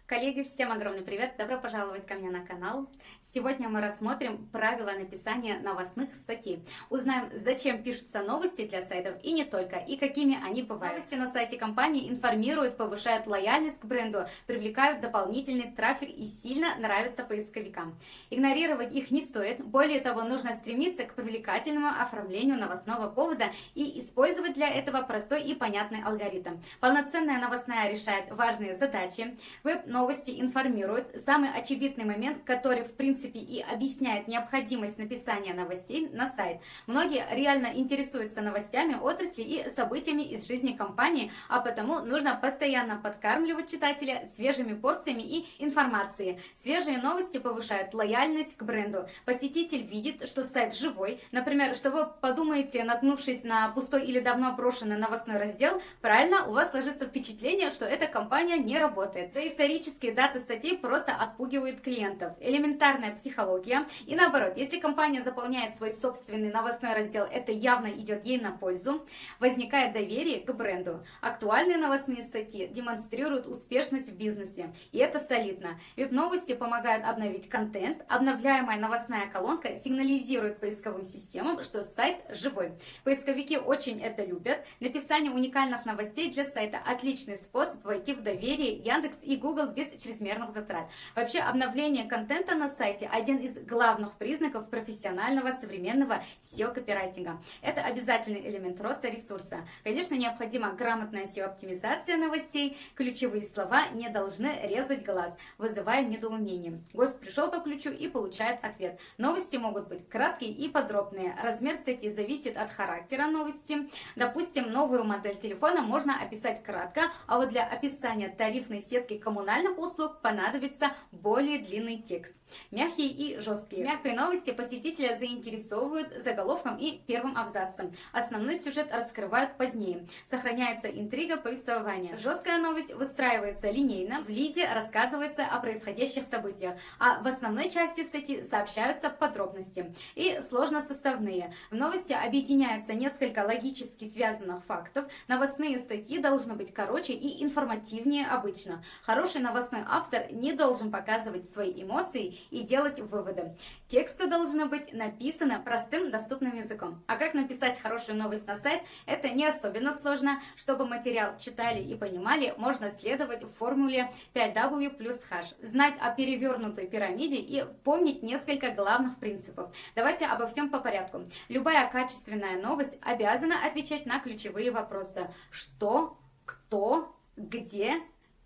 Коллеги, всем огромный привет! Добро пожаловать ко мне на канал. Сегодня мы рассмотрим правила написания новостных статей. Узнаем, зачем пишутся новости для сайтов и не только, и какими они бывают. Новости на сайте компании информируют, повышают лояльность к бренду, привлекают дополнительный трафик и сильно нравятся поисковикам. Игнорировать их не стоит, более того, нужно стремиться к привлекательному оформлению новостного повода и использовать для этого простой и понятный алгоритм. Полноценная новостная решает важные задачи. Веб-новости информируют. Самый очевидный момент, который в принципе и объясняет необходимость написания новостей на сайт. Многие реально интересуются новостями отрасли и событиями из жизни компании, а потому нужно постоянно подкармливать читателя свежими порциями и информации. Свежие новости повышают лояльность к бренду. Посетитель видит, что сайт живой. Например, что вы подумаете, наткнувшись на пустой или давно брошенный новостной раздел, правильно, у вас сложится впечатление, что эта компания не работает. Да исторические даты статей просто отпугивают клиентов. Элементарная психология. И наоборот, если компания заполняет свой собственный новостной раздел, это явно идет ей на пользу. Возникает доверие к бренду. Актуальные новостные статьи демонстрируют успешность в бизнесе. И это солидно. Веб-новости помогают обновить контент. Обновляемая новостная колонка сигнализирует поисковым системам, что сайт живой. Поисковики очень это любят. Написание уникальных новостей для сайта – отличный способ войти в доверие Яндекс и Google без чрезмерных затрат. Вообще, обновление контента на сайте – один из главных признаков профессионального современного SEO-копирайтинга. Это обязательный элемент роста ресурса. Конечно, необходима грамотная SEO-оптимизация новостей. Ключевые слова не должны резать глаз, вызывая недоумение. Гость пришел по ключу и получает ответ. Новости могут быть краткие и подробные. Размер статьи зависит от характера новости. Допустим, новую модель телефона можно описать кратко, а вот для описания тарифной сетки коммунальных услуг понадобится более длинный текст. Мягкие и жесткие. Мягкие новости посетителя заинтересовывают заголовком и первым абзацем. Основной сюжет раскрывают позднее. Сохраняется интрига повествования. Жесткая новость выстраивается линейно. В лиде рассказывается о происходящих событиях, а в основной части статьи сообщаются подробности. И сложносоставные. В новости объединяются несколько логически связанных фактов. Новостные статьи должны быть короче и информативнее обычно. Хороший новостной автор не должен показывать свои эмоции и делать выводы. Тексты должны быть написаны простым, доступным языком. А как написать хорошую новость на сайт, это не особенно сложно. Чтобы материал читали и понимали, можно следовать формуле 5W плюс H. Знать о перевернутой пирамиде и помнить несколько главных принципов. Давайте обо всем по порядку. Любая качественная новость обязана отвечать на ключевые вопросы. Что, кто, где,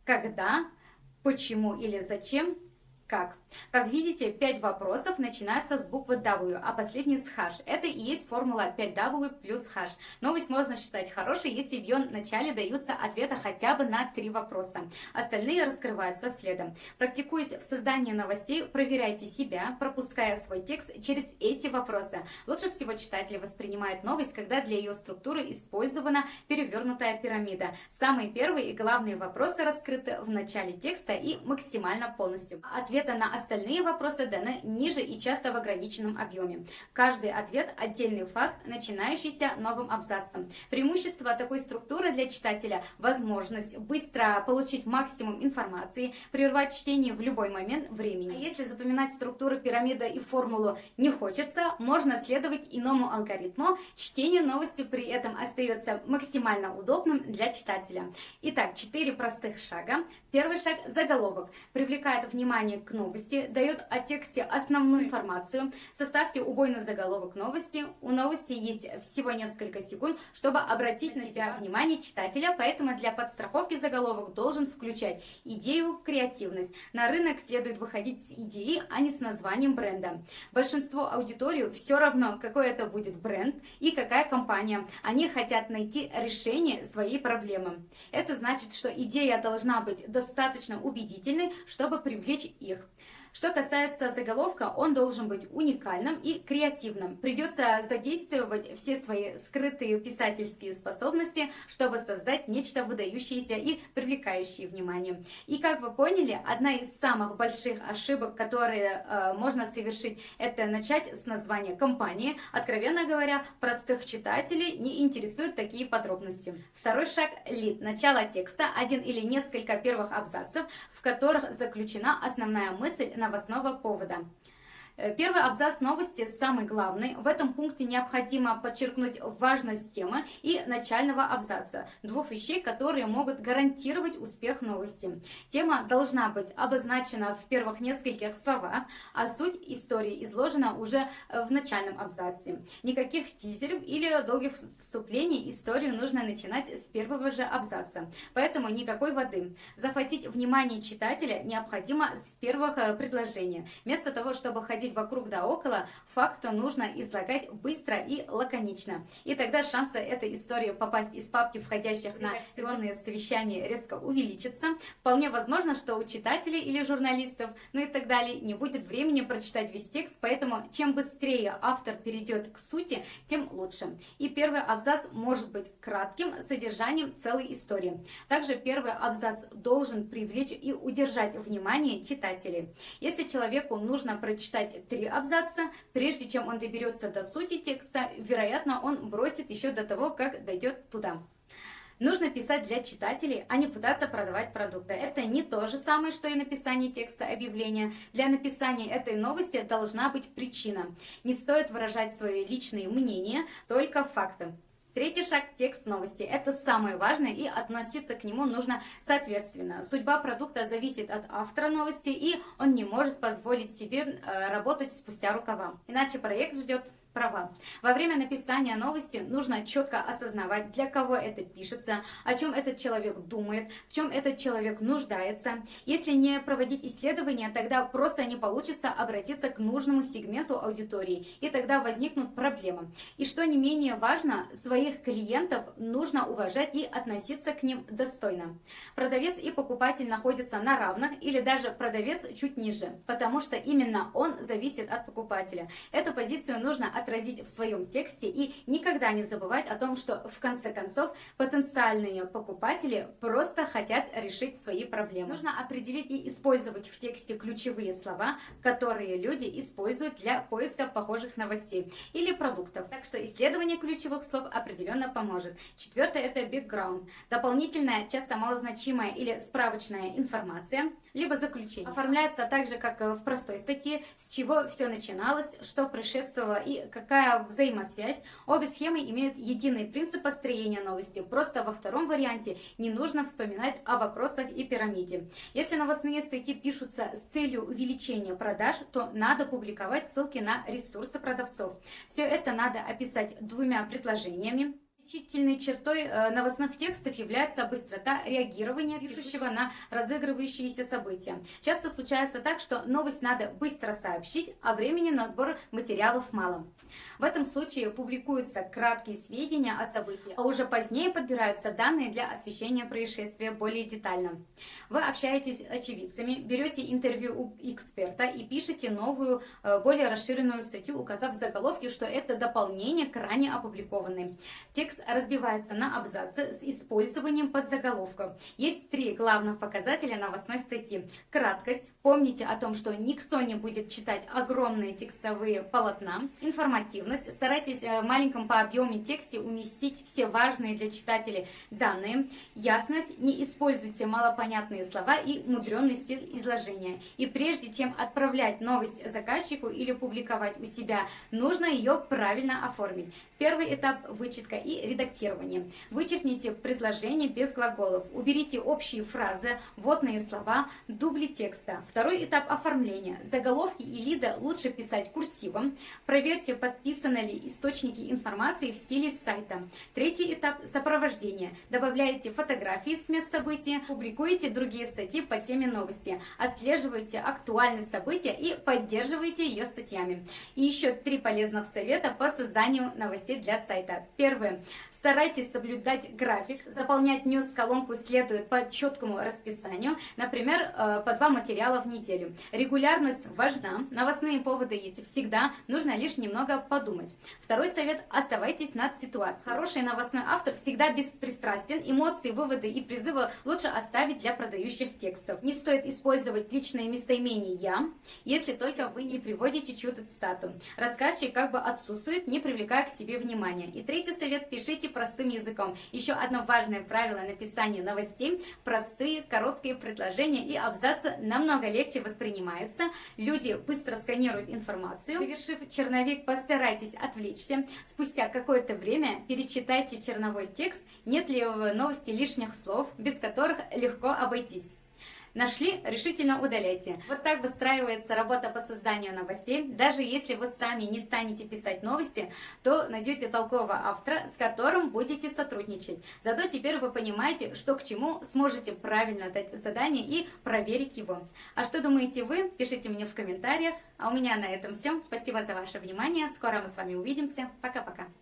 когда, почему или зачем, как. Как видите, 5 вопросов начинаются с буквы W, а последний с H. Это и есть формула 5W плюс H. Новость можно считать хорошей, если в ее начале даются ответы хотя бы на 3 вопроса. Остальные раскрываются следом. Практикуясь в создании новостей, проверяйте себя, пропуская свой текст через эти вопросы. Лучше всего читатели воспринимают новость, когда для ее структуры использована перевернутая пирамида. Самые первые и главные вопросы раскрыты в начале текста и максимально полностью. Ответы на остальные вопросы даны ниже и часто в ограниченном объеме. Каждый ответ – отдельный факт, начинающийся новым абзацем. Преимущество такой структуры для читателя – возможность быстро получить максимум информации, прервать чтение в любой момент времени. А если запоминать структуру пирамиды и формулу не хочется, можно следовать иному алгоритму. Чтение новости при этом остается максимально удобным для читателя. Итак, 4 простых шага. Первый шаг – заголовок. Привлекает внимание к новости, дает о тексте основную информацию. Составьте убойный заголовок новости. У новости есть всего несколько секунд, чтобы обратить на себя внимание читателя, поэтому для подстраховки заголовок должен включать идею, креативность. На рынок следует выходить с идеей, а не с названием бренда. Большинство аудитории все равно, какой это будет бренд и какая компания. Они хотят найти решение своей проблемы. Это значит, что идея должна быть достаточно убедительной, чтобы привлечь их. Что касается заголовка, он должен быть уникальным и креативным. Придется задействовать все свои скрытые писательские способности, чтобы создать нечто выдающееся и привлекающее внимание. И как вы поняли, одна из самых больших ошибок, которые можно совершить, это начать с названия компании. Откровенно говоря, простых читателей не интересуют такие подробности. Второй шаг – лид. Начало текста, один или несколько первых абзацев, в которых заключена основная мысль новостного повода. Первый абзац новости самый главный. В этом пункте необходимо подчеркнуть важность темы и начального абзаца. Двух вещей, которые могут гарантировать успех новости. Тема должна быть обозначена в первых нескольких словах, а суть истории изложена уже в начальном абзаце. Никаких тизеров или долгих вступлений. Историю нужно начинать с первого же абзаца. Поэтому никакой воды. Захватить внимание читателя необходимо с первых предложений. Вместо того, чтобы ходить вокруг да около, факты нужно излагать быстро и лаконично. И тогда шансы этой истории попасть из папки входящих на редакционные совещания резко увеличатся. Вполне возможно, что у читателей или журналистов, ну и так далее, не будет времени прочитать весь текст, поэтому чем быстрее автор перейдет к сути, тем лучше. И первый абзац может быть кратким содержанием целой истории. Также первый абзац должен привлечь и удержать внимание читателей. Если человеку нужно прочитать 3 абзаца, прежде чем он доберется до сути текста, вероятно, он бросит еще до того, как дойдет туда. Нужно писать для читателей, а не пытаться продавать продукты. Это не то же самое, что и написание текста объявления. Для написания этой новости должна быть причина. Не стоит выражать свои личные мнения, только факты. Третий шаг – текст новости. Это самое важное, и относиться к нему нужно соответственно. Судьба продукта зависит от автора новости, и он не может позволить себе работать спустя рукава. Иначе проект ждет провал. Во время написания новости нужно четко осознавать, для кого это пишется, о чем этот человек думает, в чем этот человек нуждается. Если не проводить исследования, тогда просто не получится обратиться к нужному сегменту аудитории, и тогда возникнут проблемы. И что не менее важно, своих клиентов нужно уважать и относиться к ним достойно. Продавец и покупатель находятся на равных, или даже продавец чуть ниже, потому что именно он зависит от покупателя. Эту позицию нужно отразить в своем тексте и никогда не забывать о том, что в конце концов потенциальные покупатели просто хотят решить свои проблемы. Нужно определить и использовать в тексте ключевые слова, которые люди используют для поиска похожих новостей или продуктов. Так что исследование ключевых слов определенно поможет. Четвертое – это background. Дополнительная, часто малозначимая или справочная информация, либо заключение. Оформляется так же, как в простой статье, с чего все начиналось, что предшествовало и какая взаимосвязь. Обе схемы имеют единый принцип построения новости. Просто во втором варианте не нужно вспоминать о вопросах и пирамиде. Если новостные статьи пишутся с целью увеличения продаж, то надо публиковать ссылки на ресурсы продавцов. Все это надо описать 2 предложениями. Отличительной чертой новостных текстов является быстрота реагирования пишущего на разыгрывающиеся события. Часто случается так, что новость надо быстро сообщить, а времени на сбор материалов мало. В этом случае публикуются краткие сведения о событии, а уже позднее подбираются данные для освещения происшествия более детально. Вы общаетесь с очевидцами, берете интервью у эксперта и пишете новую, более расширенную статью, указав в заголовке, что это дополнение к ранее опубликованной. Текст разбивается на абзацы с использованием подзаголовков. Есть 3 главных показателя новостной статьи. Краткость. Помните о том, что никто не будет читать огромные текстовые полотна. Информативность. Старайтесь в маленьком по объему тексте уместить все важные для читателей данные. Ясность. Не используйте малопонятные слова и мудренный стиль изложения. И прежде чем отправлять новость заказчику или публиковать у себя, нужно ее правильно оформить. Первый этап – вычетка и редактирование. Вычеркните предложения без глаголов. Уберите общие фразы, вводные слова, дубли текста. Второй этап – оформления. Заголовки и лиды лучше писать курсивом. Проверьте, подписаны ли источники информации в стиле сайта. Третий этап – сопровождение. Добавляете фотографии с мест события, публикуете другие статьи по теме новости. Отслеживайте актуальность события и поддерживайте ее статьями. И еще 3 полезных совета по созданию новостей для сайта. Первое. Старайтесь соблюдать график, заполнять ньюс-колонку следует по четкому расписанию, например, по 2 материала в неделю. Регулярность важна, новостные поводы есть всегда, нужно лишь немного подумать. Второй совет – оставайтесь над ситуацией. Хороший новостной автор всегда беспристрастен, эмоции, выводы и призывы лучше оставить для продающих текстов. Не стоит использовать личные местоимения «я», если только вы не приводите чью-то цитату. Рассказчик как бы отсутствует, не привлекая к себе внимания. И третий совет – пишите простым языком. Еще одно важное правило написания новостей – простые, короткие предложения и абзацы намного легче воспринимаются. Люди быстро сканируют информацию. Завершив черновик, постарайтесь отвлечься. Спустя какое-то время перечитайте черновой текст, нет ли в новости лишних слов, без которых легко обойтись. Нашли? Решительно удаляйте. Вот так выстраивается работа по созданию новостей. Даже если вы сами не станете писать новости, то найдете толкового автора, с которым будете сотрудничать. Зато теперь вы понимаете, что к чему, сможете правильно дать задание и проверить его. А что думаете вы? Пишите мне в комментариях. А у меня на этом все. Спасибо за ваше внимание. Скоро мы с вами увидимся. Пока-пока.